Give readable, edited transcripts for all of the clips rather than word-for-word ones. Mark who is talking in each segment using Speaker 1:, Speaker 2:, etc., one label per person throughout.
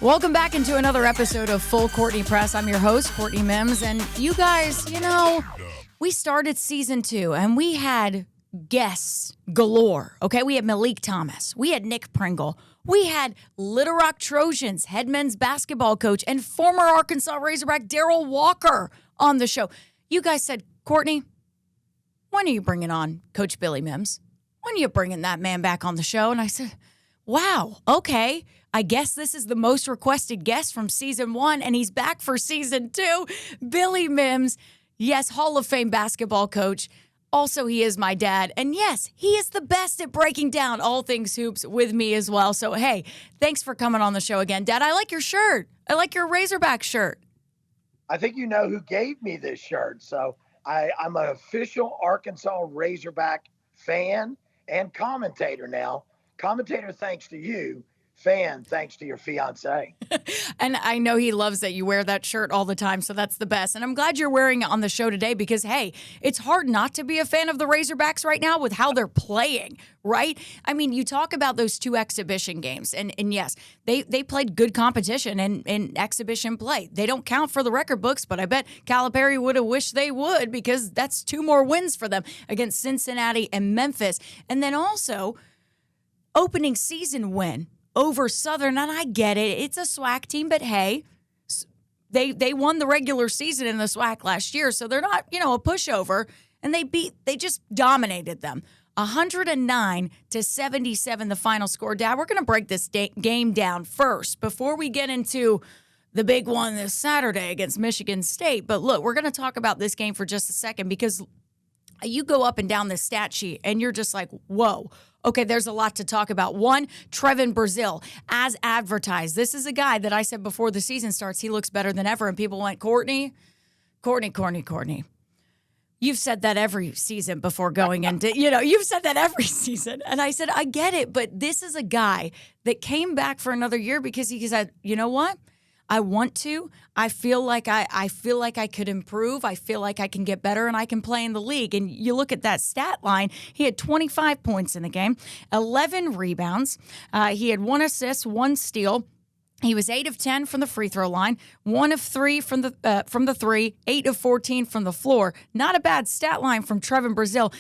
Speaker 1: Welcome back into another episode of Full Courtney Press. I'm your host, Courtney Mims. And you guys, we started season 2 and we had guests galore. Okay, we had Malik Thomas. We had Nick Pringle. We had Little Rock Trojans head men's basketball coach and former Arkansas Razorback Darrell Walker on the show. You guys said, Courtney, when are you bringing on Coach Billy Mims? When are you bringing that man back on the show? And I said, wow, okay. I guess this is the most requested guest from season 1, and he's back for season 2. Billy Mims, yes, Hall of Fame basketball coach. Also, he is my dad. And yes, he is the best at breaking down all things hoops with me as well. So, hey, thanks for coming on the show again. Dad, I like your shirt. I like your Razorback shirt.
Speaker 2: I think you know who gave me this shirt. So I'm an official Arkansas Razorback fan and commentator now. Commentator thanks to you. Fan thanks to your fiance.
Speaker 1: And I know he loves that you wear that shirt all the time, so that's the best. And I'm glad you're wearing it on the show today because, hey, it's hard not to be a fan of the Razorbacks right now with how they're playing, right? I mean, you talk about those 2 exhibition games, and yes, they played good competition in exhibition play. They don't count for the record books, but I bet Calipari would have wished they would because that's 2 more wins for them against Cincinnati and Memphis. And then also, opening season win over Southern, and I get it. It's a SWAC team, but hey, they won the regular season in the SWAC last year, so they're not, a pushover. And they just dominated them. 109-77, the final score. Dad, we're going to break this game down first before we get into the big one this Saturday against Michigan State. But look, we're going to talk about this game for just a second because you go up and down this stat sheet and you're just like, whoa. Okay, there's a lot to talk about. One, Trevin Brazile, as advertised. This is a guy that I said before the season starts, he looks better than ever. And people went, Courtney. You've said that every season before going into, you've said that every season. And I said, I get it, but this is a guy that came back for another year because he said, you know what? I want to. I feel like I could improve. I feel like I can get better and I can play in the league. And you look at that stat line, he had 25 points in the game, 11 rebounds. He had 1 assist, 1 steal. He was 8 of 10 from the free throw line, 1 of 3 from the 3, 8 of 14 from the floor. Not a bad stat line from Trevin Brazile.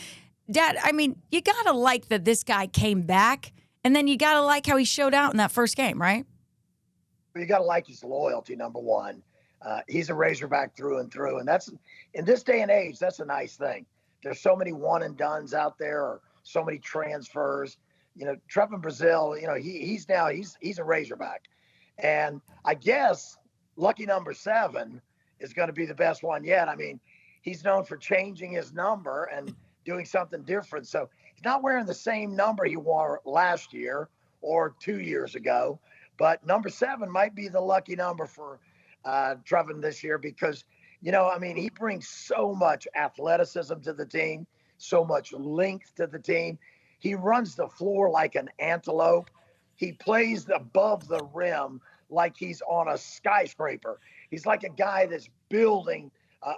Speaker 1: Dad, I mean, you got to like that this guy came back, and then you got to like how he showed out in that first game, right?
Speaker 2: You got to like his loyalty, number one. He's a Razorback through and through. And that's, in this day and age, that's a nice thing. There's so many one and dones out there, or so many transfers. Trevin Brazile, he's a Razorback. And I guess lucky number 7 is going to be the best one yet. I mean, he's known for changing his number and doing something different. So he's not wearing the same number he wore last year or 2 years ago. But number 7 might be the lucky number for Trevin this year because, he brings so much athleticism to the team, so much length to the team. He runs the floor like an antelope. He plays above the rim like he's on a skyscraper. He's like a guy that's building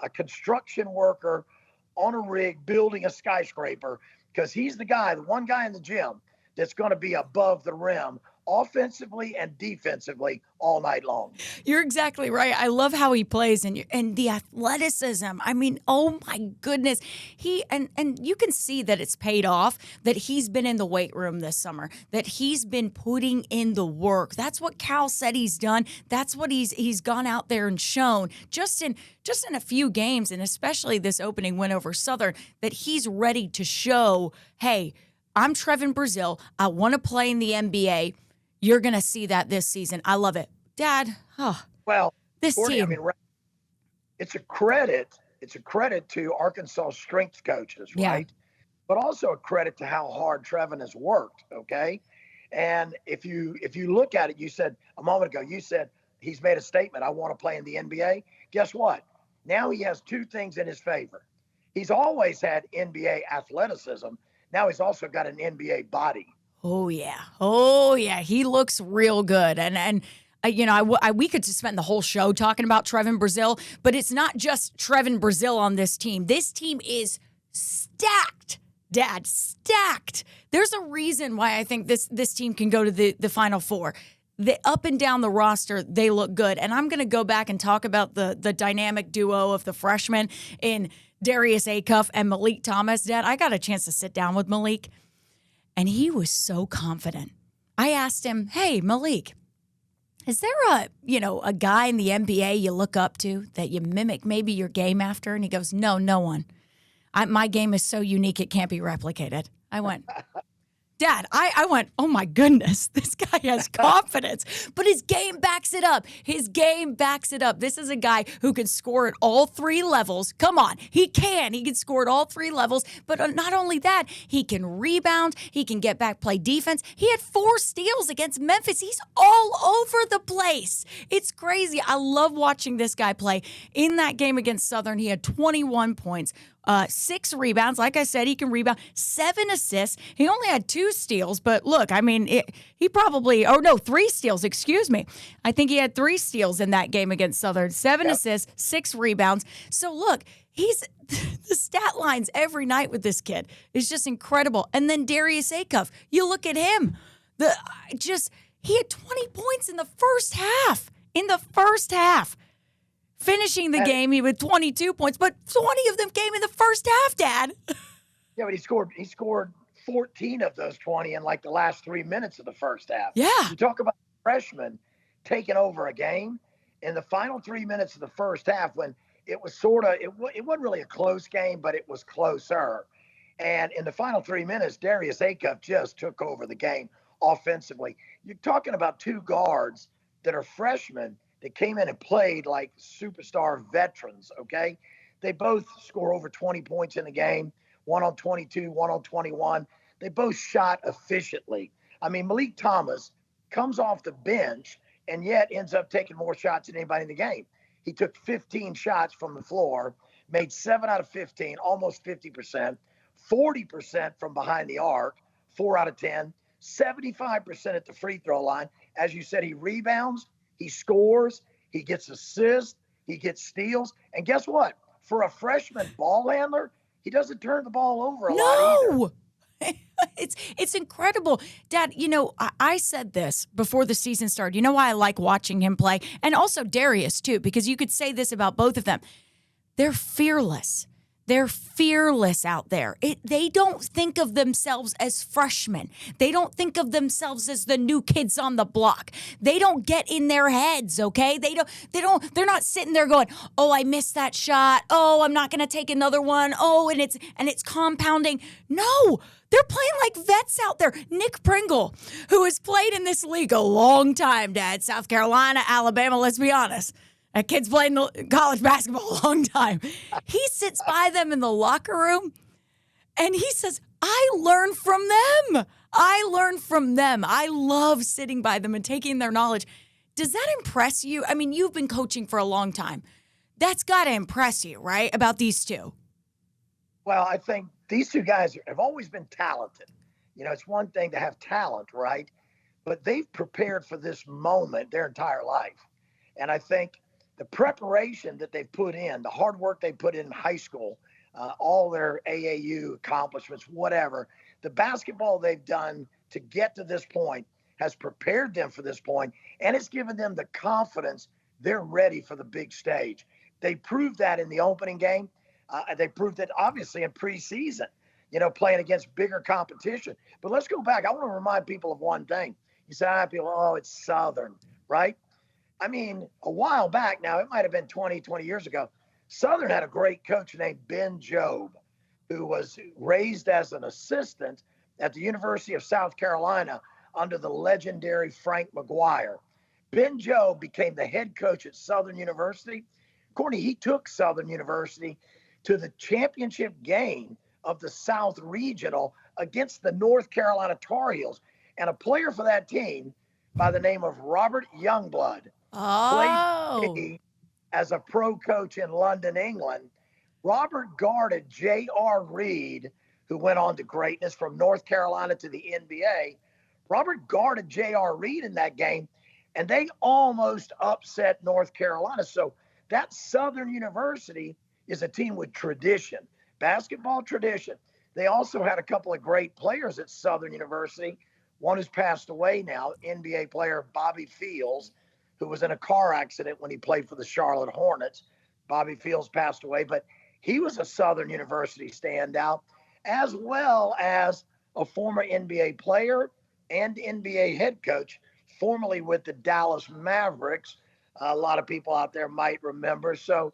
Speaker 2: a construction worker on a rig, building a skyscraper, because he's the one guy in the gym that's going to be above the rim offensively and defensively all night long.
Speaker 1: You're exactly right. I love how he plays and the athleticism. I mean, oh my goodness. He and you can see that it's paid off, that he's been in the weight room this summer, that he's been putting in the work. That's what Cal said he's done. That's what he's gone out there and shown just in a few games, and especially this opening win over Southern, that he's ready to show, hey, I'm Trevin Brazile. I want to play in the NBA. You're going to see that this season. I love it. Dad, this
Speaker 2: Courtney,
Speaker 1: team.
Speaker 2: I mean, it's a credit. It's a credit to Arkansas strength coaches, right? Yeah. But also a credit to how hard Trevin has worked, okay? And if you look at it, you said a moment ago, he's made a statement, I want to play in the NBA. Guess what? Now he has 2 things in his favor. He's always had NBA athleticism. Now he's also got an NBA body.
Speaker 1: Oh yeah. He looks real good. And we could just spend the whole show talking about Trevin Brazile, but it's not just Trevin Brazile on this team. This team is stacked Dad, stacked. There's a reason why I think this team can go to the Final Four. Up and down the roster, they look good. And I'm going to go back and talk about the dynamic duo of the freshmen in Darius Acuff and Malik Thomas. Dad, I got a chance to sit down with Malik, and he was so confident. I asked him, hey, Malik, is there a guy in the NBA you look up to that you mimic maybe your game after? And he goes, no one. My game is so unique it can't be replicated. I went, Dad, I went, oh my goodness, this guy has confidence, but his game backs it up. His game backs it up. This is a guy who can score at all three levels. Come on, he can. He can score at all three levels, but not only that, he can rebound. He can get back, play defense. He had 4 steals against Memphis. He's all over the place. It's crazy. I love watching this guy play. In that game against Southern, he had 21 points. 6 rebounds. Like I said, he can rebound. 7 assists. He only had 2 steals, but look, I mean, he probably, 3 steals, excuse me. I think he had 3 steals in that game against Southern. 7 assists, 6 rebounds. So look, the stat lines every night with this kid is just incredible. And then Darius Acuff, you look at him. He had 20 points in the first half. Finishing the game, he had 22 points, but 20 of them came in the first half, Dad.
Speaker 2: Yeah, but he scored 14 of those 20 in like the last 3 minutes of the first half.
Speaker 1: Yeah.
Speaker 2: You talk about freshmen taking over a game in the final 3 minutes of the first half when it was it wasn't really a close game, but it was closer. And in the final 3 minutes, Darius Acuff just took over the game offensively. You're talking about 2 guards that are freshmen that came in and played like superstar veterans, okay? They both score over 20 points in the game, one on 22, one on 21. They both shot efficiently. I mean, Malik Thomas comes off the bench and yet ends up taking more shots than anybody in the game. He took 15 shots from the floor, made 7 out of 15, almost 50%, 40% from behind the arc, 4 out of 10, 75% at the free throw line. As you said, he rebounds. He scores, he gets assists, he gets steals. And guess what? For a freshman ball handler, he doesn't turn the ball over a lot either.
Speaker 1: It's incredible. Dad, I said this before the season started. You know why I like watching him play? And also Darius, too, because you could say this about both of them. They're fearless. They're fearless out there. They don't think of themselves as freshmen. They don't think of themselves as the new kids on the block. They don't get in their heads, okay? They're not sitting there going, "Oh, I missed that shot. Oh, I'm not going to take another one. Oh, and it's compounding." No. They're playing like vets out there. Nick Pringle, who has played in this league a long time, Dad, South Carolina, Alabama, let's be honest. That kid's played college basketball a long time. He sits by them in the locker room, and he says, I learn from them. I love sitting by them and taking their knowledge. Does that impress you? I mean, you've been coaching for a long time. That's got to impress you, right, about these 2?
Speaker 2: Well, I think these 2 guys have always been talented. It's one thing to have talent, right? But they've prepared for this moment their entire life. And I think the preparation that they've put in, the hard work they put in high school, all their AAU accomplishments, whatever, the basketball they've done to get to this point has prepared them for this point, and it's given them the confidence they're ready for the big stage. They proved that in the opening game. They proved it, obviously, in preseason, playing against bigger competition. But let's go back. I want to remind people of one thing. You say, people, it's Southern, right? I mean, a while back now, it might have been 20 years ago, Southern had a great coach named Ben Jobe, who was raised as an assistant at the University of South Carolina under the legendary Frank McGuire. Ben Jobe became the head coach at Southern University. Courtney, he took Southern University to the championship game of the South Regional against the North Carolina Tar Heels. And a player for that team by the name of Robert Youngblood played as a pro coach in London, England. Robert guarded J.R. Reed, who went on to greatness from North Carolina to the NBA. Robert guarded J.R. Reed in that game, and they almost upset North Carolina. So that Southern University is a team with tradition, basketball tradition. they also had a couple of great players at Southern University. One who's passed away now, NBA player Bobby Fields, who was in a car accident when he played for the Charlotte Hornets. Bobby Fields passed away, but he was a Southern University standout, as well as a former NBA player and NBA head coach, formerly with the Dallas Mavericks. A lot of people out there might remember. So,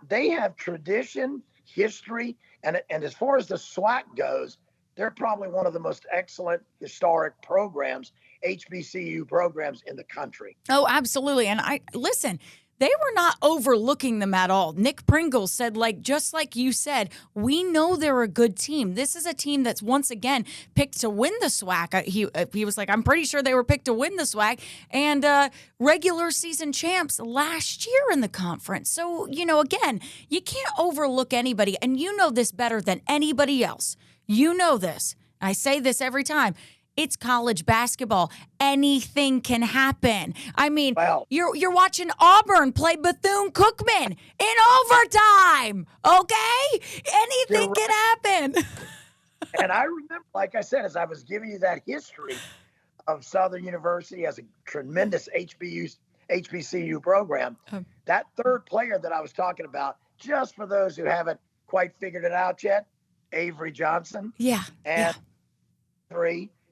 Speaker 2: they have tradition, history, and as far as the SWAC goes, they're probably one of the most excellent historic programs, HBCU programs in the country.
Speaker 1: Oh, absolutely. And listen, they were not overlooking them at all. Nick Pringle said, just like you said, we know they're a good team. This is a team that's once again picked to win the SWAC. He was like, I'm pretty sure they were picked to win the SWAC and regular season champs last year in the conference. So, again, you can't overlook anybody. And you know this better than anybody else. You know this. I say this every time. It's college basketball. Anything can happen. I mean, you're watching Auburn play Bethune-Cookman in overtime, okay? Anything can happen.
Speaker 2: And I remember, like I said, as I was giving you that history of Southern University as a tremendous HBCU program, that third player that I was talking about, just for those who haven't quite figured it out yet, Avery Johnson.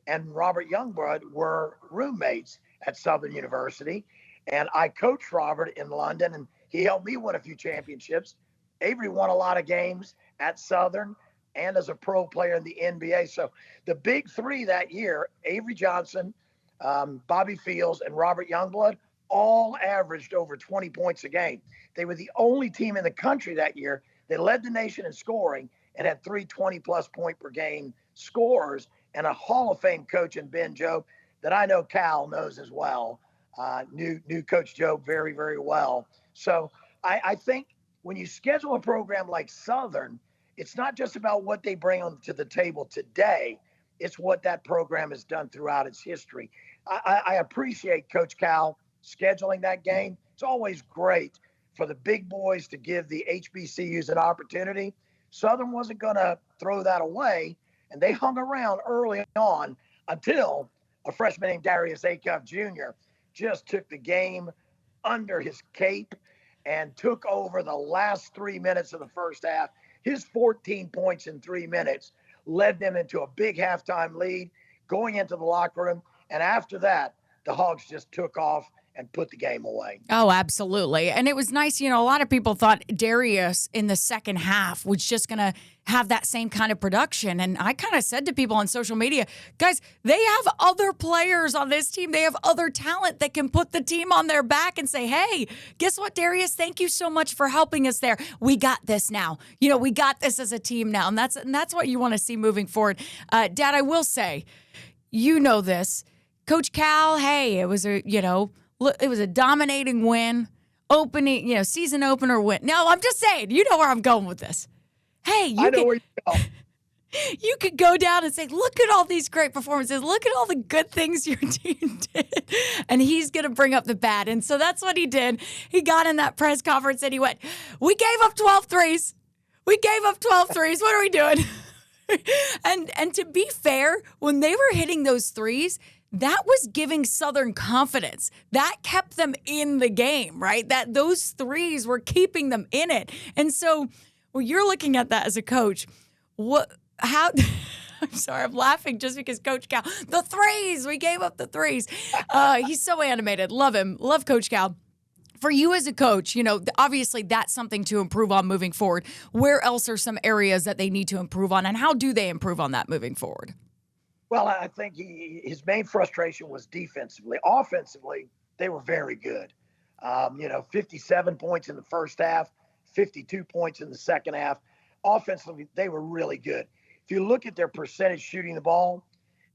Speaker 2: And Robert Youngblood were roommates at Southern University. And I coached Robert in London, and he helped me win a few championships. Avery won a lot of games at Southern and as a pro player in the NBA. So the big three that year, Avery Johnson, Bobby Fields, and Robert Youngblood, all averaged over 20 points a game. They were the only team in the country that year that led the nation in scoring and had 3 20-plus point per game scorers, and a Hall of Fame coach in Ben Jobe that I know Cal knows as well. Knew Coach Jobe very, very well. So I think when you schedule a program like Southern, it's not just about what they bring to the table today. It's what that program has done throughout its history. I appreciate Coach Cal scheduling that game. It's always great for the big boys to give the HBCUs an opportunity. Southern wasn't going to throw that away, and they hung around early on until a freshman named Darius Acuff Jr. just took the game under his cape and took over the last 3 minutes of the first half. His 14 points in 3 minutes led them into a big halftime lead going into the locker room. And after that, the Hogs just took off and put the game away.
Speaker 1: Oh, absolutely. And it was nice. A lot of people thought Darius in the second half was just going to have that same kind of production. And I kind of said to people on social media, guys, they have other players on this team. They have other talent that can put the team on their back and say, hey, guess what, Darius? Thank you so much for helping us there. We got this now. We got this as a team now. And that's what you want to see moving forward. Dad, I will say, this. Coach Cal, hey, it was a dominating win, season opener win. No, I'm just saying, you know where I'm going with this. Hey,
Speaker 2: I know where you go.
Speaker 1: You could go down and say, look at all these great performances. Look at all the good things your team did. And he's going to bring up the bad. And so that's what he did. He got in that press conference and he went, we gave up 12 threes. We gave up 12 threes. What are we doing? And to be fair, when they were hitting those threes, that was giving Southern confidence. That kept them in the game, right? That those threes were keeping them in it. And so when you're looking at that as a coach, I'm sorry, I'm laughing just because Coach Cal, the threes, we gave up the threes. He's so animated. Love him. Love Coach Cal. For you as a coach, obviously that's something to improve on moving forward. Where else are some areas that they need to improve on, and how do they improve on that moving forward?
Speaker 2: Well, I think his main frustration was defensively. Offensively, they were very good. 57 points in the first half, 52 points in the second half. Offensively, they were really good. If you look at their percentage shooting the ball,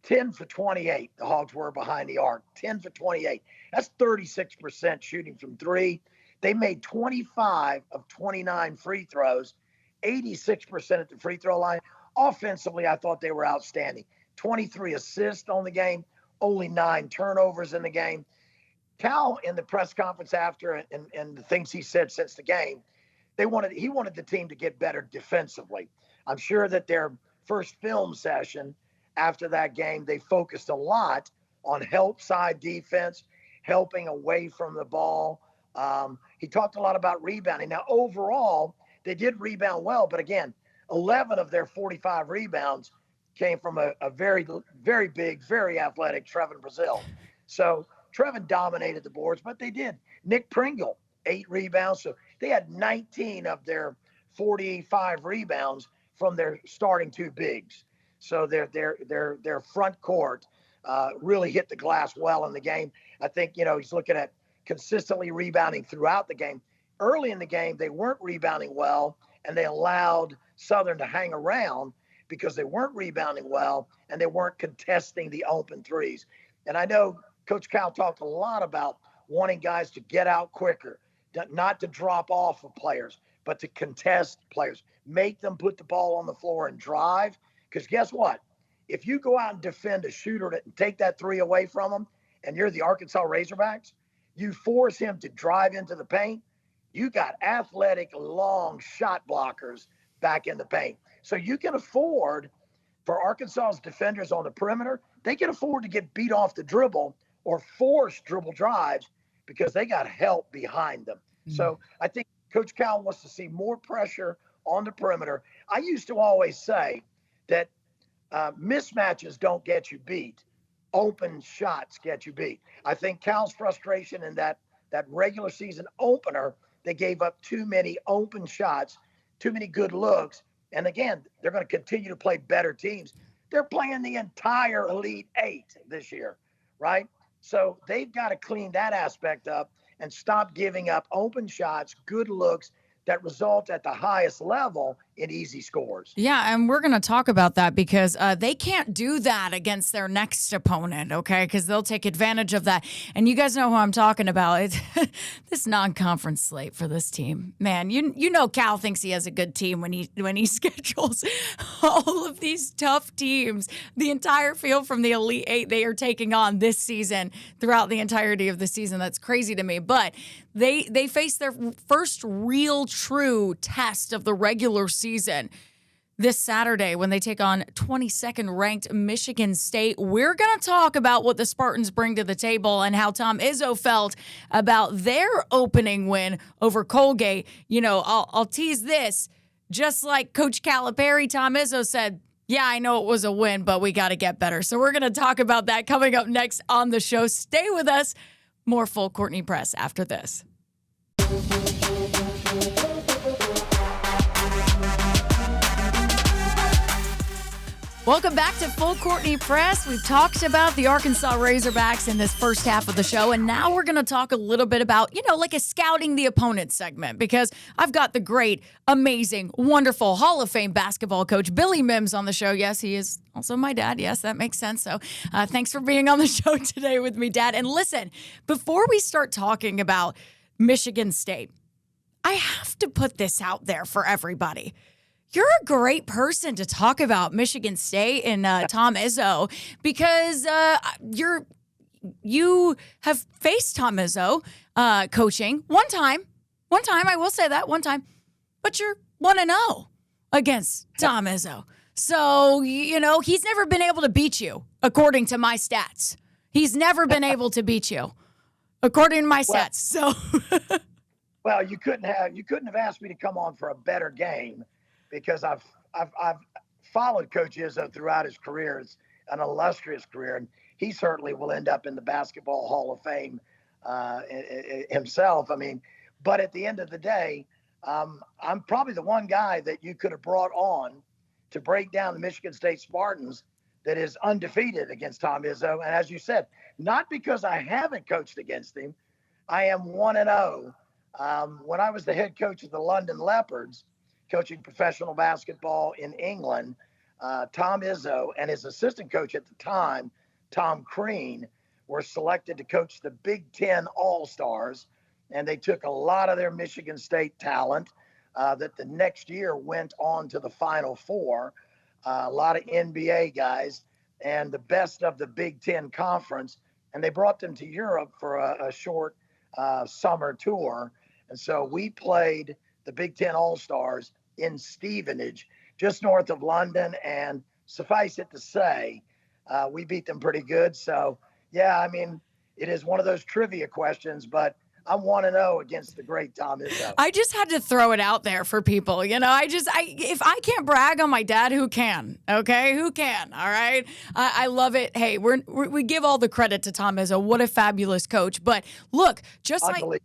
Speaker 2: 10 for 28, the Hogs were behind the arc. 10 for 28. That's 36% shooting from three. They made 25 of 29 free throws, 86% at the free throw line. Offensively, I thought they were outstanding. 23 assists on the game, only 9 turnovers in the game. Cal, in the press conference after and the things he said since the game, he wanted the team to get better defensively. I'm sure that their first film session after that game, they focused a lot on help side defense, helping away from the ball. He talked a lot about rebounding. Now, overall, they did rebound well, but again, 11 of their 45 rebounds came from a very, very big, very athletic Trevin Brazil. So Trevin dominated the boards, but they did. Nick Pringle, 8 rebounds. So they had 19 of their 45 rebounds from their starting 2 bigs. So their front court really hit the glass well in the game. I think, he's looking at consistently rebounding throughout the game. Early in the game, they weren't rebounding well, and they allowed Southern to hang around because they weren't rebounding well and they weren't contesting the open threes. And I know Coach Cal talked a lot about wanting guys to get out quicker, not to drop off of players, but to contest players, make them put the ball on the floor and drive. Because guess what? If you go out and defend a shooter and take that 3 away from him, and you're the Arkansas Razorbacks, you force him to drive into the paint, you got athletic, long shot blockers back in the paint. So you can afford, for Arkansas's defenders on the perimeter, they can afford to get beat off the dribble or force dribble drives because they got help behind them. So I think Coach Cal wants to see more pressure on the perimeter. I used to always say that mismatches don't get you beat. Open shots get you beat. I think Cal's frustration in that regular season opener, they gave up too many open shots, too many good looks. And again, they're going to continue to play better teams. They're playing the entire Elite 8 this year, right? So they've got to clean that aspect up and stop giving up open shots, good looks that result at the highest level in easy scores.
Speaker 1: Yeah, and we're going to talk about that because they can't do that against their next opponent, okay? Because they'll take advantage of that. And you guys know who I'm talking about. It's this non-conference slate for this team. Man, you know Cal thinks he has a good team when he schedules all of these tough teams. The entire field from the Elite 8 they are taking on this season throughout the entirety of the season. That's crazy to me. But they face their first real true test of the regular season this Saturday when they take on 22nd ranked Michigan State. We're going to talk about what the Spartans bring to the table and how Tom Izzo felt about their opening win over Colgate. I'll tease this. Just like Coach Calipari, Tom Izzo said, yeah, I know it was a win, but we got to get better. So we're going to talk about that coming up next on the show. Stay with us. More Full Courtney Press after this. Welcome back to Full Courtney Press. We've talked about the Arkansas Razorbacks in this first half of the show, and now we're going to talk a little bit about, like a scouting the opponent segment, because I've got the great, amazing, wonderful Hall of Fame basketball coach Billy Mims on the show. Yes, he is also my dad. Yes, that makes sense. So thanks for being on the show today with me, Dad. And listen, before we start talking about Michigan State, I have to put this out there for everybody. You're a great person to talk about Michigan State and Tom Izzo because you have faced Tom Izzo coaching one time. I will say that one time, but you're 1-0 against Tom Izzo. So, he's never been able to beat you, according to my stats. He's never been able to beat you, according to my stats. So,
Speaker 2: well, you couldn't have asked me to come on for a better game. Because I've followed Coach Izzo throughout his career. It's an illustrious career, and he certainly will end up in the Basketball Hall of Fame himself. But at the end of the day, I'm probably the one guy that you could have brought on to break down the Michigan State Spartans that is undefeated against Tom Izzo. And as you said, not because I haven't coached against him, I am 1-0. When I was the head coach of the London Leopards, coaching professional basketball in England, Tom Izzo and his assistant coach at the time, Tom Crean, were selected to coach the Big Ten All-Stars, and they took a lot of their Michigan State talent that the next year went on to the Final Four, a lot of NBA guys, and the best of the Big Ten Conference, and they brought them to Europe for a short summer tour. And so we played the Big Ten All-Stars in Stevenage. just north of London. And suffice it to say, we beat them pretty good. So, yeah, I mean, it is one of those trivia questions, but I'm 1-0 against the great Tom Izzo.
Speaker 1: I just had to throw it out there for people. If I can't brag on my dad, who can? Okay, who can? All right, I love it. Hey, we give all the credit to Tom Izzo. What a fabulous coach. But look, just like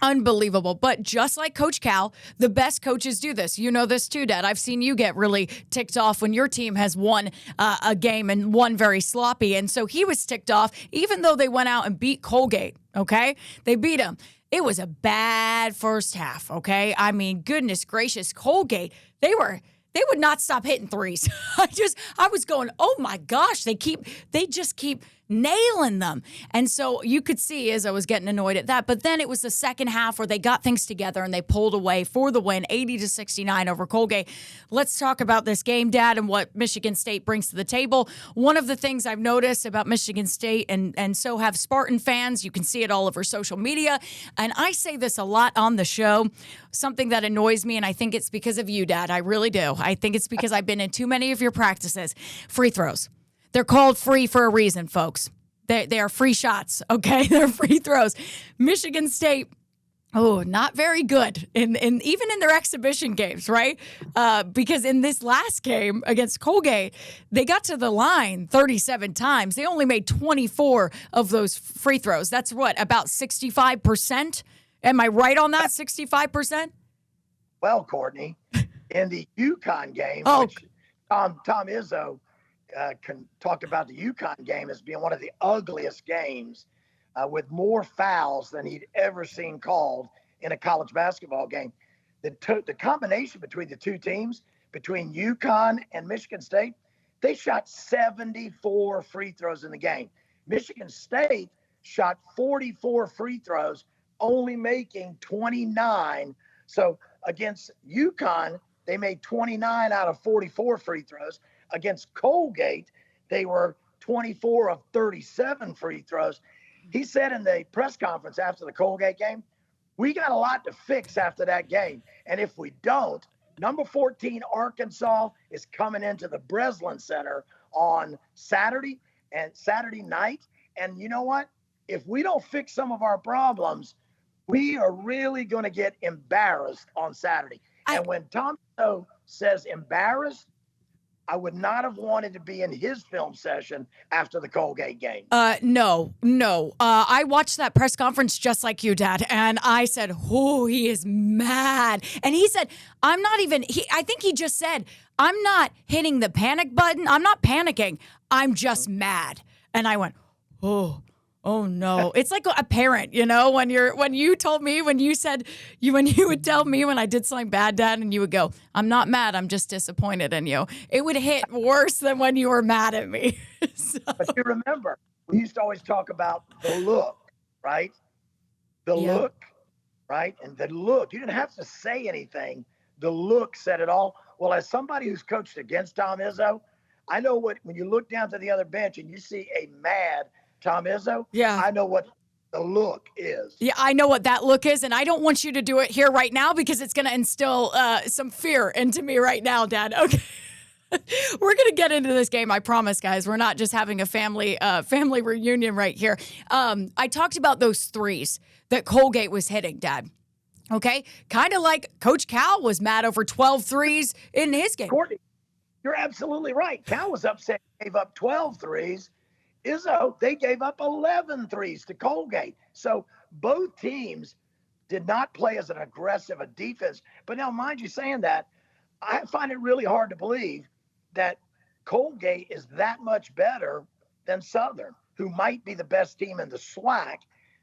Speaker 1: unbelievable. But just like Coach Cal, the best coaches do this. You know this too, Dad. I've seen you get really ticked off when your team has won a game and won very sloppy. And so he was ticked off, even though they went out and beat Colgate. Okay, they beat him. It was a bad first half. Okay, I mean, goodness gracious, Colgate. They would not stop hitting threes. I was going, oh my gosh, they just keep nailing them. And so you could see as I was getting annoyed at that. But then it was the second half where they got things together and they pulled away for the win, 80-69 over Colgate. Let's talk about this game, Dad, and what Michigan State brings to the table. One of the things I've noticed about Michigan State, and so have Spartan fans, you can see it all over social media, and I say this a lot on the show, something that annoys me, and I think it's because of you, Dad. I really do. I think it's because I've been in too many of your practices. Free throws. They're called free for a reason, folks. They are free shots, okay? They're free throws. Michigan State, not very good in even in their exhibition games, right? Because in this last game against Colgate, they got to the line 37 times. They only made 24 of those free throws. That's what, about 65%? Am I right on that, 65%?
Speaker 2: Well, Courtney, in the UConn game, which Tom Izzo talked about the UConn game as being one of the ugliest games with more fouls than he'd ever seen called in a college basketball game. The combination between the two teams, between UConn and Michigan State, they shot 74 free throws in the game. Michigan State shot 44 free throws, only making 29. So against UConn, they made 29 out of 44 free throws. Against Colgate, they were 24 of 37 free throws. He said in the press conference after the Colgate game, we got a lot to fix after that game. And if we don't, number 14 Arkansas is coming into the Breslin Center on Saturday night. And you know what? If we don't fix some of our problems, we are really going to get embarrassed on Saturday. And when Tom says embarrassed, I would not have wanted to be in his film session after the Colgate game.
Speaker 1: No. I watched that press conference just like you, Dad, and I said, he is mad. And he said, I think he just said, I'm not hitting the panic button. I'm not panicking. I'm just mad. And I went, oh no. It's like a parent, when you would tell me when I did something bad, Dad, and you would go, I'm not mad, I'm just disappointed in you. It would hit worse than when you were mad at me. So.
Speaker 2: But you remember, we used to always talk about the look, right? The look, right? And the look, you didn't have to say anything. The look said it all. Well, as somebody who's coached against Tom Izzo, I know when you look down to the other bench and you see a mad Tom Izzo, I know what the look is.
Speaker 1: Yeah, I know what that look is, and I don't want you to do it here right now because it's going to instill some fear into me right now, Dad. Okay. We're going to get into this game, I promise, guys. We're not just having a family reunion right here. I talked about those threes that Colgate was hitting, Dad. Okay? Kind of like Coach Cal was mad over 12 threes in his game.
Speaker 2: Courtney, you're absolutely right. Cal was upset, gave up 12 threes. Izzo, they gave up 11 threes to Colgate. So both teams did not play as an aggressive a defense. But now, mind you saying that, I find it really hard to believe that Colgate is that much better than Southern, who might be the best team in the SWAC.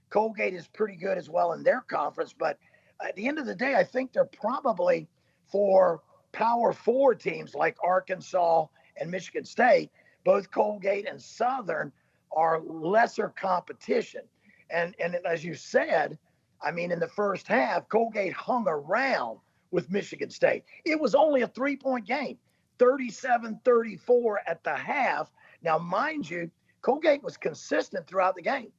Speaker 2: Colgate is pretty good as well in their conference. But at the end of the day, I think they're probably for Power 4 teams like Arkansas and Michigan State. Both Colgate and Southern are lesser competition. And as you said, I mean, in the first half, Colgate hung around with Michigan State. It was only a 3-point game, 37-34 at the half. Now, mind you, Colgate was consistent throughout the game.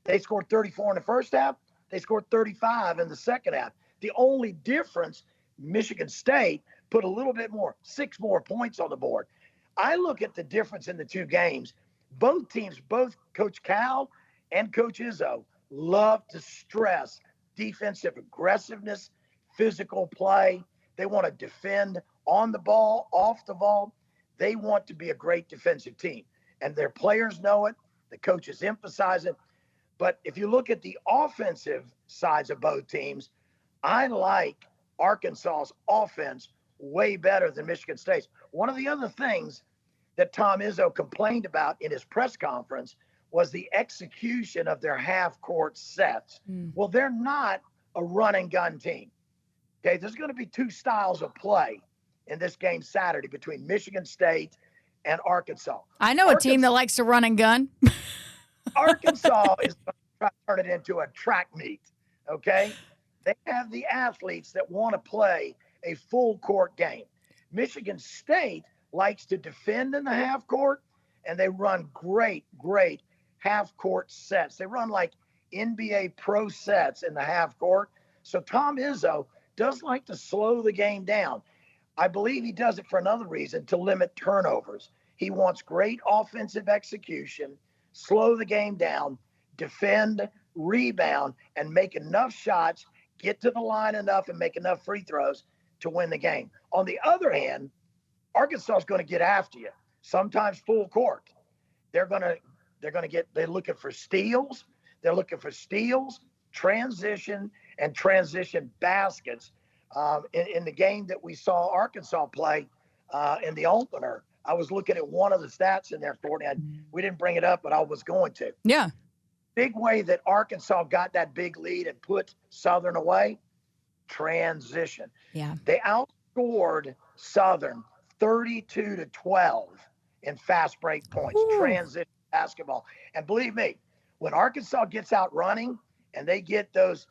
Speaker 2: They scored 34 in the first half. They scored 35 in the second half. The only difference, Michigan State put a little bit more, 6 more points on the board. I look at the difference in the two games. Both teams, both Coach Cal and Coach Izzo, love to stress defensive aggressiveness, physical play. They want to defend on the ball, off the ball. They want to be a great defensive team. And their players know it. The coaches emphasize it. But if you look at the offensive sides of both teams, I like Arkansas's offense way better than Michigan State's. One of the other things that Tom Izzo complained about in his press conference was the execution of their half-court sets. Well, they're not a run and gun team. Okay, there's going to be two styles of play in this game Saturday between Michigan State and Arkansas.
Speaker 1: I know a team that likes to run and gun.
Speaker 2: Arkansas is going to try to turn it into a track meet, okay? They have the athletes that want to play a full court game. Michigan State likes to defend in the half court, and they run great half court sets. They run like NBA pro sets in the half court. So Tom Izzo does like to slow the game down. I believe he does it for another reason, to limit turnovers. He wants great offensive execution, slow the game down, defend, rebound, and make enough shots, get to the line enough, and make enough free throws to win the game. On the other hand, Arkansas is going to get after you, sometimes full court. They're looking for steals. They're looking for steals, transition baskets. In the game that we saw Arkansas play in the opener, I was looking at one of the stats in there, Courtney. We didn't bring it up, but I was going to.
Speaker 1: Yeah.
Speaker 2: Big way that Arkansas got that big lead and put Southern away, transition.
Speaker 1: Yeah.
Speaker 2: They outscored Southern 32-12 in fast break points, transition basketball. And believe me, when Arkansas gets out running and they get those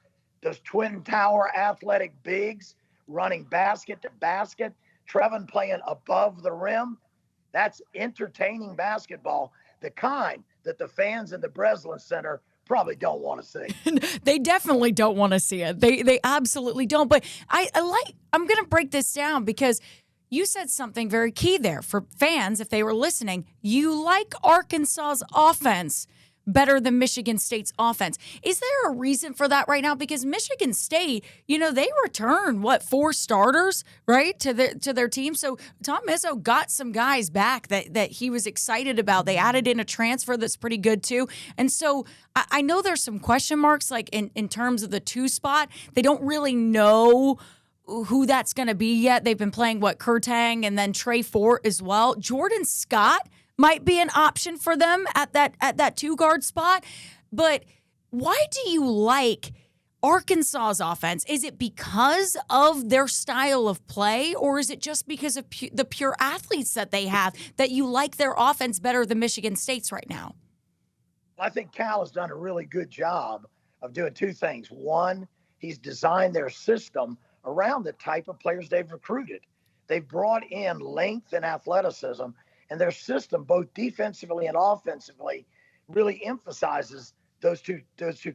Speaker 2: twin tower athletic bigs running basket to basket, Trevin playing above the rim, that's entertaining basketball, the kind that the fans in the Breslin Center probably don't want to see.
Speaker 1: They definitely don't want to see it. They absolutely don't. But I'm going to break this down because you said something very key there for fans. If they were listening, you like Arkansas's offense better than Michigan State's offense. Is there a reason for that right now? Because Michigan State, they returned 4 starters, right, to their team. So Tom Izzo got some guys back that he was excited about. They added in a transfer that's pretty good too. And so I know there's some question marks, like in terms of the 2 spot. They don't really know who that's going to be yet. They've been playing Kurtang and then Trey Fort as well. Jordan Scott might be an option for them at that 2 guard spot. But why do you like Arkansas's offense? Is it because of their style of play, or is it just because of the pure athletes that they have that you like their offense better than Michigan State's right now?
Speaker 2: I think Cal has done a really good job of doing 2 things. One, he's designed their system around the type of players they've recruited. They've brought in length and athleticism, and their system, both defensively and offensively, really emphasizes those two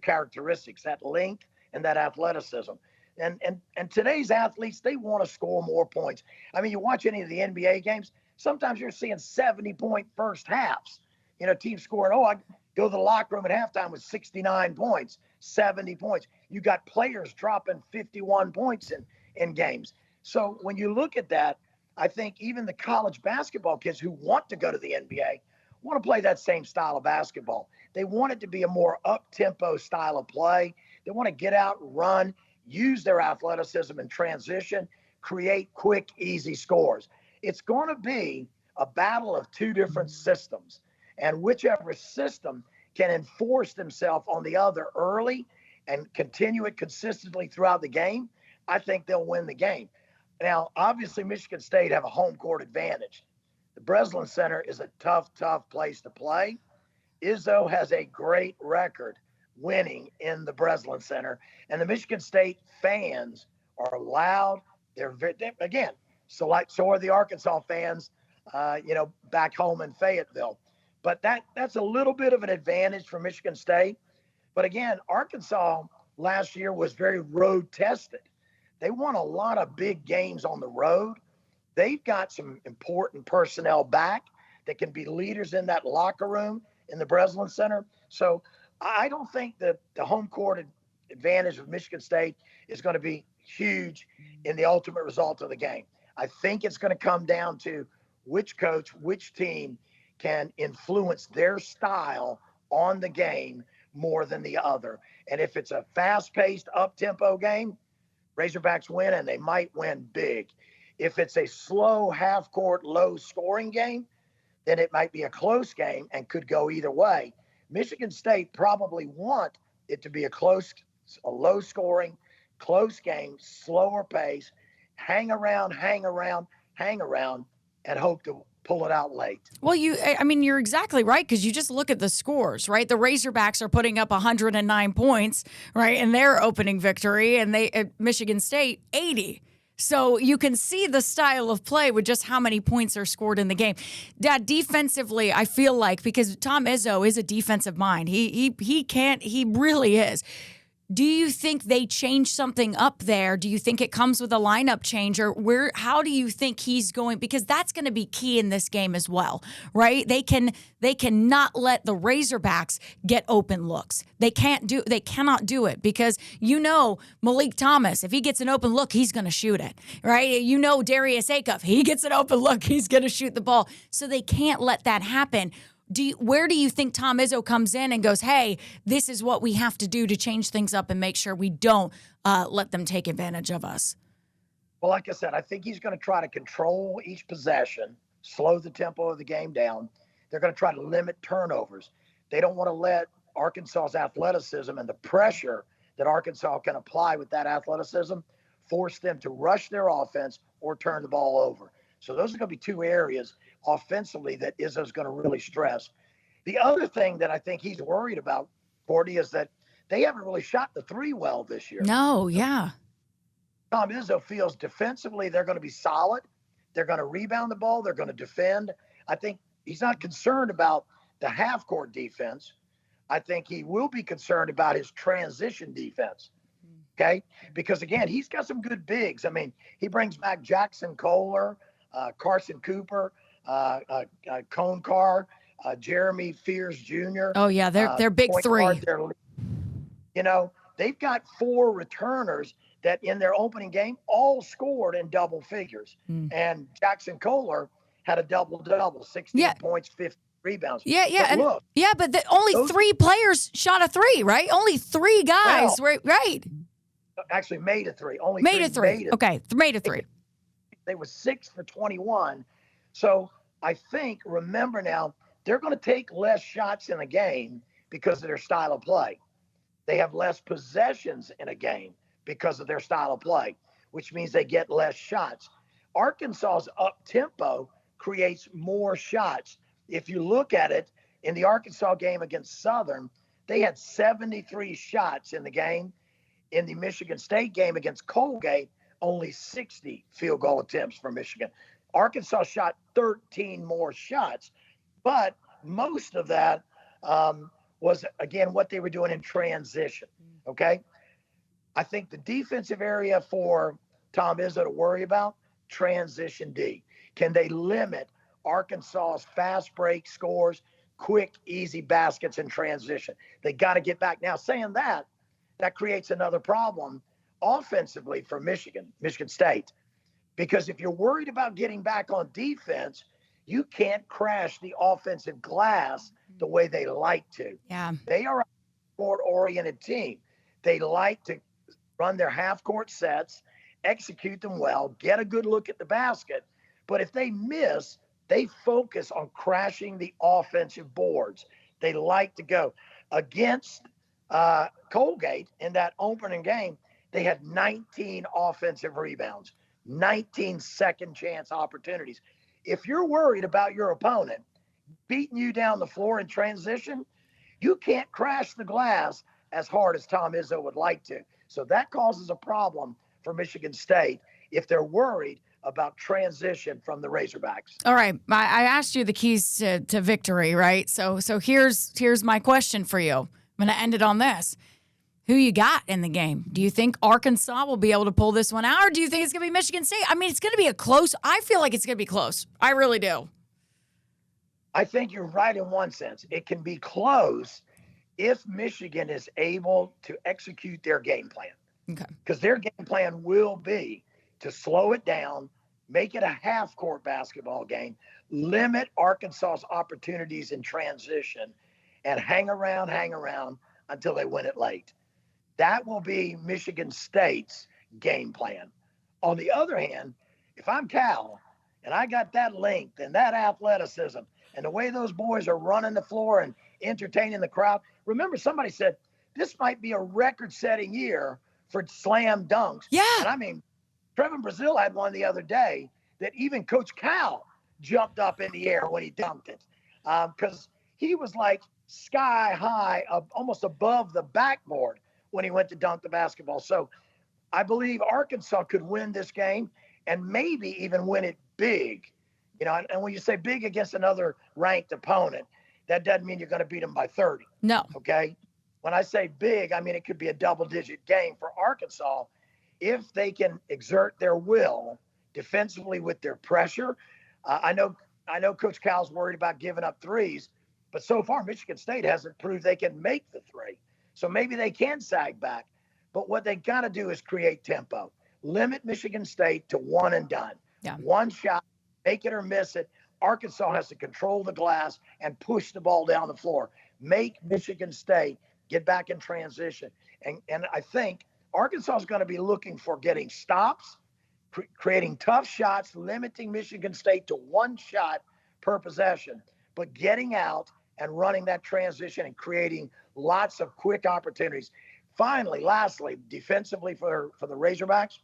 Speaker 2: characteristics, that length and that athleticism. And today's athletes, they want to score more points. I mean, you watch any of the NBA games, sometimes you're seeing 70-point first halves. Teams scoring, I go to the locker room at halftime with 69 points, 70 points. You got players dropping 51 points in games. So when you look at that, I think even the college basketball kids who want to go to the NBA want to play that same style of basketball. They want it to be a more up-tempo style of play. They want to get out, run, use their athleticism and transition, create quick, easy scores. It's going to be a battle of 2 different systems, and whichever system can enforce themselves on the other early and continue it consistently throughout the game, I think they'll win the game. Now, obviously, Michigan State have a home court advantage. The Breslin Center is a tough place to play. Izzo has a great record winning in the Breslin Center, and the Michigan State fans are loud. So are the Arkansas fans, back home in Fayetteville. But that's a little bit of an advantage for Michigan State. But again, Arkansas last year was very road tested. They won a lot of big games on the road. they've got some important personnel back that can be leaders in that locker room in the Breslin Center. So I don't think that the home court advantage of Michigan State is going to be huge in the ultimate result of the game. I think it's going to come down to which coach, which team can influence their style on the game more than the other. And if it's a fast-paced, up-tempo game, Razorbacks win, and they might win big. If it's a slow, half-court, low-scoring game, then it might be a close game and could go either way. Michigan State probably want it to be a low-scoring, close game, slower pace, hang around, and hope to pull it out late.
Speaker 1: Well, you're exactly right, because you just look at the scores, right? The Razorbacks are putting up 109 points, right, in their opening victory, and Michigan State 80. So you can see the style of play with just how many points are scored in the game. Dad, defensively, I feel like, because Tom Izzo is a defensive mind, he really is. Do you think they change something up there? Do you think it comes with a lineup change, or how do you think he's going? Because that's going to be key in this game as well, right? They cannot let the Razorbacks get open looks. They cannot do it, because Malik Thomas, if he gets an open look, he's going to shoot it, right? Darius Acuff, he gets an open look, he's going to shoot the ball. So they can't let that happen. Where do you think Tom Izzo comes in and goes, hey, this is what we have to do to change things up and make sure we don't let them take advantage of us?
Speaker 2: Well, like I said, I think he's going to try to control each possession, slow the tempo of the game down. They're going to try to limit turnovers. They don't want to let Arkansas's athleticism and the pressure that Arkansas can apply with that athleticism force them to rush their offense or turn the ball over. So those are going to be two areas offensively that Izzo's going to really stress. The other thing that I think he's worried about, Courtney, is that they haven't really shot the three well this year.
Speaker 1: No, yeah.
Speaker 2: Tom Izzo feels defensively they're going to be solid. They're going to rebound the ball. They're going to defend. I think he's not concerned about the half-court defense. I think he will be concerned about his transition defense. Okay? Because, again, he's got some good bigs. I mean, he brings back Jackson Kohler, Carson Cooper, Cone Carr, Jeremy Fears Jr.
Speaker 1: Oh, yeah, they're big three.
Speaker 2: They've got four returners that in their opening game all scored in double figures. And Jackson Kohler had a double-double, 16 points, 50 rebounds.
Speaker 1: But only three players shot a three, right? Only three guys, right?
Speaker 2: Actually made a three.
Speaker 1: Made a three. Okay, made a three.
Speaker 2: They were 6 for 21. So I think, remember now, they're going to take less shots in a game because of their style of play. They have less possessions in a game because of their style of play, which means they get less shots. Arkansas's up-tempo creates more shots. If you look at it, in the Arkansas game against Southern, they had 73 shots in the game. In the Michigan State game against Colgate, only 60 field goal attempts for Michigan. Arkansas shot 13 more shots, but most of that was, again, what they were doing in transition, okay? I think the defensive area for Tom Izzo to worry about, transition D. Can they limit Arkansas's fast break scores, quick, easy baskets in transition? They got to get back. Now, saying that creates another problem offensively for Michigan State. Because if you're worried about getting back on defense, you can't crash the offensive glass the way they like to.
Speaker 1: Yeah.
Speaker 2: They are a court-oriented team. They like to run their half-court sets, execute them well, get a good look at the basket. But if they miss, they focus on crashing the offensive boards. They like to go. Against Colgate in that opening game, they had 19 offensive rebounds, 19 second chance opportunities. If you're worried about your opponent beating you down the floor in transition, you can't crash the glass as hard as Tom Izzo would like to. So that causes a problem for Michigan State if they're worried about transition from the Razorbacks.
Speaker 1: All right. I asked you the keys to victory, right? So here's my question for you. I'm going to end it on this. Who you got in the game? Do you think Arkansas will be able to pull this one out, or do you think it's going to be Michigan State? I mean, it's going to be I feel like it's going to be close. I really do.
Speaker 2: I think you're right in one sense. It can be close if Michigan is able to execute their game plan.
Speaker 1: Okay.
Speaker 2: Because their game plan will be to slow it down, make it a half-court basketball game, limit Arkansas's opportunities in transition, and hang around until they win it late. That will be Michigan State's game plan. On the other hand, if I'm Cal and I got that length and that athleticism and the way those boys are running the floor and entertaining the crowd, remember somebody said this might be a record-setting year for slam dunks.
Speaker 1: Yeah.
Speaker 2: And I mean, Trevin Brazil had one the other day that even Coach Cal jumped up in the air when he dunked it, because he was like sky high, almost above the backboard when he went to dunk the basketball. So I believe Arkansas could win this game and maybe even win it big. You know, and when you say big against another ranked opponent, that doesn't mean you're going to beat them by 30.
Speaker 1: No.
Speaker 2: Okay. When I say big, I mean it could be a double-digit game for Arkansas if they can exert their will defensively with their pressure. I know Coach Cal's worried about giving up threes, but so far Michigan State hasn't proved they can make the three. So maybe they can sag back. But what they got to do is create tempo. Limit Michigan State to one and done.
Speaker 1: Yeah.
Speaker 2: One shot, make it or miss it. Arkansas has to control the glass and push the ball down the floor. Make Michigan State get back in transition. And I think Arkansas is going to be looking for getting stops, creating tough shots, limiting Michigan State to one shot per possession, but getting out and running that transition and creating lots of quick opportunities. Finally, lastly, defensively for the Razorbacks,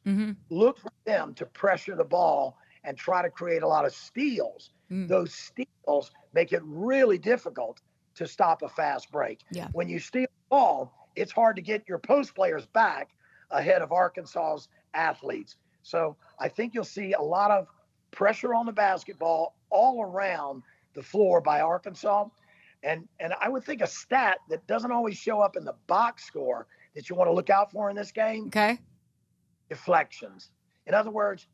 Speaker 2: look for them to pressure the ball and try to create a lot of steals. Those steals make it really difficult to stop a fast break.
Speaker 1: Yeah.
Speaker 2: When you steal the ball, it's hard to get your post players back ahead of Arkansas's athletes. So I think you'll see a lot of pressure on the basketball all around the floor by Arkansas. And I would think a stat that doesn't always show up in the box score that you want to look out for in this game.
Speaker 1: Okay.
Speaker 2: Deflections. In other words,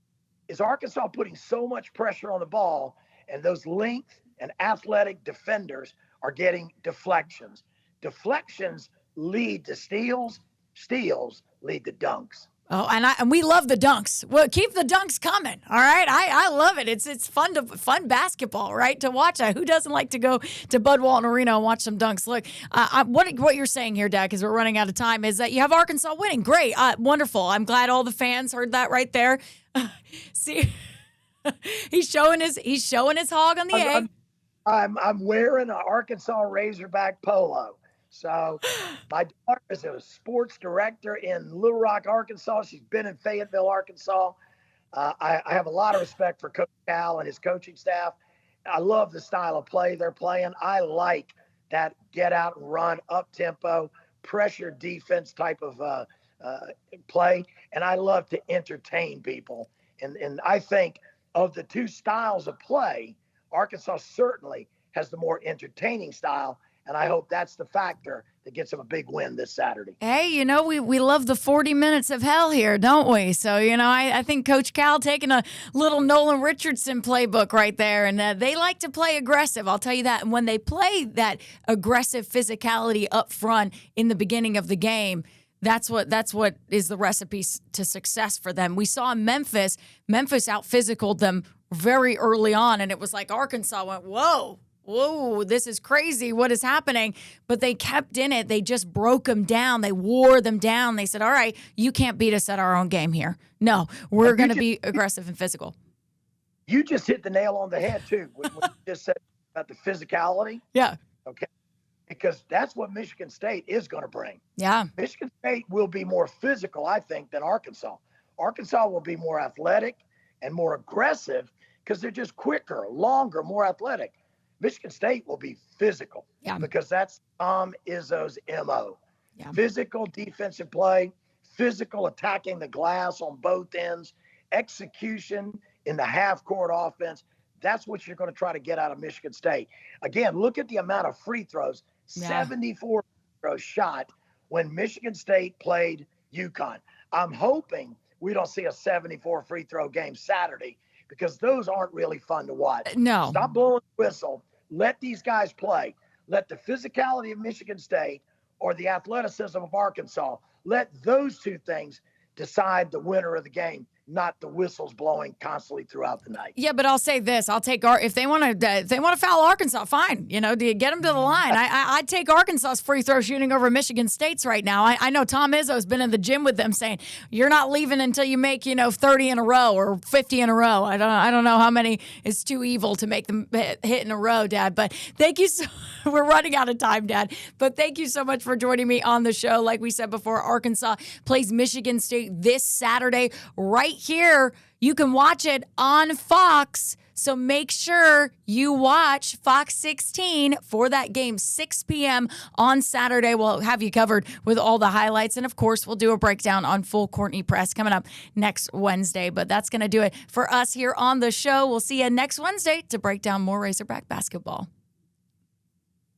Speaker 2: is Arkansas putting so much pressure on the ball and those length and athletic defenders are getting deflections. Deflections lead to steals. Steals lead to dunks.
Speaker 1: Oh, and we love the dunks. Well, keep the dunks coming. All right, I love it. It's fun basketball, right? To watch. Who doesn't like to go to Bud Walton Arena and watch some dunks? Look, what you're saying here, Dad, because we're running out of time, is that you have Arkansas winning. Great, wonderful. I'm glad all the fans heard that right there. See, he's showing his hog on the egg.
Speaker 2: I'm wearing an Arkansas Razorback polo. So my daughter is a sports director in Little Rock, Arkansas. She's been in Fayetteville, Arkansas. I have a lot of respect for Coach Cal and his coaching staff. I love the style of play they're playing. I like that get out and run, up-tempo, pressure defense type of play. And I love to entertain people. And I think of the two styles of play, Arkansas certainly has the more entertaining style. And I hope that's the factor that gets them a big win this Saturday.
Speaker 1: Hey, we love the 40 minutes of hell here, don't we? So, I think Coach Cal taking a little Nolan Richardson playbook right there. And they like to play aggressive, I'll tell you that. And when they play that aggressive physicality up front in the beginning of the game, that's what is the recipe to success for them. We saw Memphis out-physicaled them very early on, and it was like Arkansas went, whoa, this is crazy. What is happening? But they kept in it. They just broke them down. They wore them down. They said, all right, you can't beat us at our own game here. No, we're going to be aggressive and physical.
Speaker 2: You just hit the nail on the head, too, when you just said about the physicality.
Speaker 1: Yeah.
Speaker 2: Okay. Because that's what Michigan State is going to bring.
Speaker 1: Yeah.
Speaker 2: Michigan State will be more physical, I think, than Arkansas. Arkansas will be more athletic and more aggressive because they're just quicker, longer, more athletic. Michigan State will be physical because that's Tom Izzo's MO. Yeah. Physical defensive play, physical attacking the glass on both ends, execution in the half-court offense. That's what you're going to try to get out of Michigan State. Again, look at the amount of free throws. 74 free throws shot when Michigan State played UConn. I'm hoping we don't see a 74 free throw game Saturday because those aren't really fun to watch.
Speaker 1: No.
Speaker 2: Stop blowing the whistle. Let these guys play. Let the physicality of Michigan State or the athleticism of Arkansas, let those two things decide the winner of the game, not the whistles blowing constantly throughout the night.
Speaker 1: Yeah, but I'll say this: I'll take if they want to foul Arkansas, fine. You know, do you get them to the line? I'd take Arkansas's free throw shooting over Michigan State's right now. I know Tom Izzo's been in the gym with them saying you're not leaving until you make 30 in a row or 50 in a row. I don't know how many is too evil to make them hit in a row, Dad. But thank you. We're running out of time, Dad. But thank you so much for joining me on the show. Like we said before, Arkansas plays Michigan State this Saturday right here. You can watch it on Fox, so make sure you watch Fox 16 for that game, 6 p.m. on Saturday. We'll have you covered with all the highlights, and of course, we'll do a breakdown on Full Courtney Press coming up next Wednesday. But that's going to do it for us here on the show. We'll see you next Wednesday to break down more Razorback basketball.